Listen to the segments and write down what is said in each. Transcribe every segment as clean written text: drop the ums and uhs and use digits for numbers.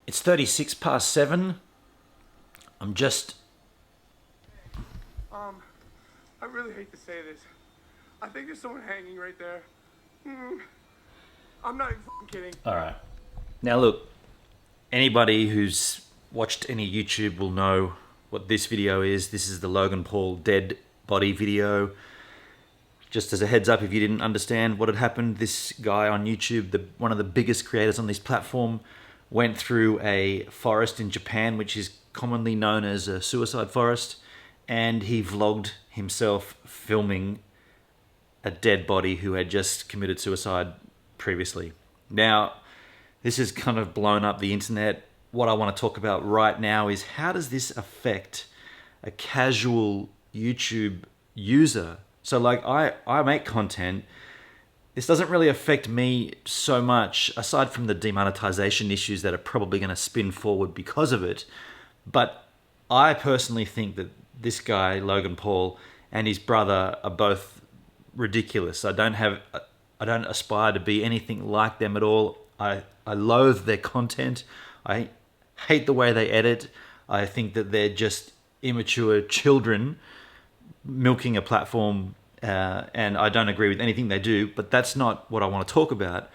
It's 36 past 7. I'm just... I really hate to say this. I think there's someone hanging right there. I'm not even kidding. Alright. Now look, anybody who's watched any YouTube will know what this video is. This is the Logan Paul dead body video. Just as a heads up, if you didn't understand what had happened, this guy on YouTube, one of the biggest creators on this platform, went through a forest in Japan, which is commonly known as a suicide forest, and he vlogged himself filming a dead body who had just committed suicide previously. Now, this has kind of blown up the internet. What I want to talk about right now is how does this affect a casual YouTube user? So like I make content. This doesn't really affect me so much, aside from the demonetization issues that are probably going to spin forward because of it. But I personally think that this guy, Logan Paul, and his brother are both ridiculous. I don't aspire to be anything like them at all. I loathe their content. I hate the way they edit. I think that they're just immature children milking a platform, and I don't agree with anything they do, but that's not what I want to talk about.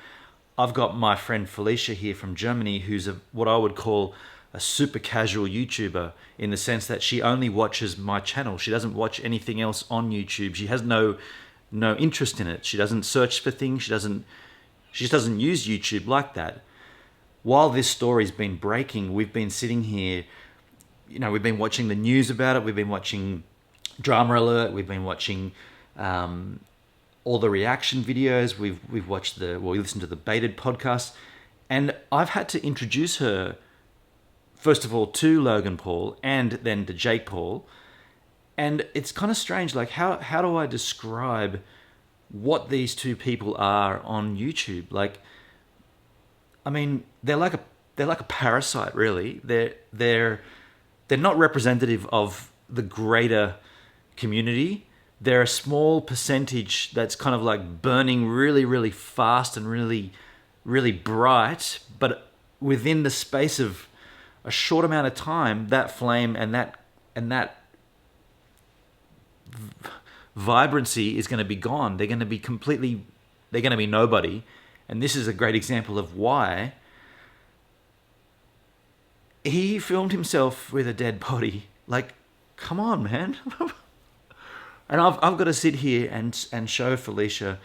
I've got my friend Felicia here from Germany, who's what I would call a super casual YouTuber, in the sense that she only watches my channel. She doesn't watch anything else on YouTube. She has no interest in it. She doesn't search for things. She just doesn't use YouTube like that. While this story's been breaking, we've been sitting here, we've been watching the news about it. We've been watching Drama Alert. We've been watching all the reaction videos. We listened to the Baited podcast, and I've had to introduce her, first of all, to Logan Paul and then to Jake Paul. And it's kind of strange, like how do I describe what these two people are on YouTube? Like, I mean, they're like a parasite, really. They're not representative of the greater community. They're a small percentage that's kind of like burning really, really fast and really, really bright. But within the space of a short amount of time, that flame and that vibrancy is going to be gone. They're going to be nobody. And this is a great example of why. He filmed himself with a dead body. Like, come on, man. And I've got to sit here and show Felicia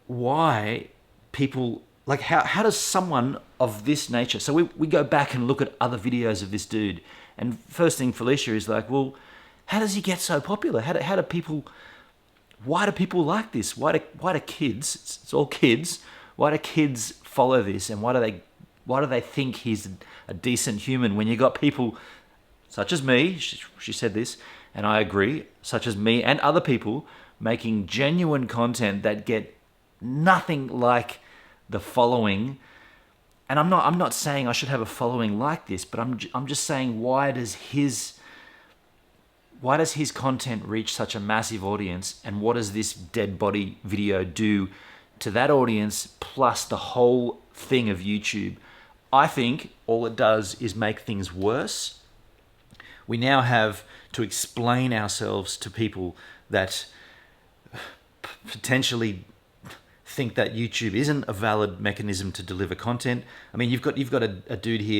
why people, like, how does someone of this nature, so we go back and look at other videos of this dude, and first thing Felicia is like, well, how does he get so popular? Why do people like this? Why do kids, it's all kids, why do kids follow this, and why do they think he's a decent human when you got people such as me, she said this, and I agree, such as me and other people making genuine content that get nothing like the following. And I'm not saying I should have a following like this, but I'm just saying, why does his content reach such a massive audience, and what does this dead body video do to that audience plus the whole thing of YouTube? I think all it does is make things worse. We now have to explain ourselves to people that potentially think that YouTube isn't a valid mechanism to deliver content. I mean, you've got a dude here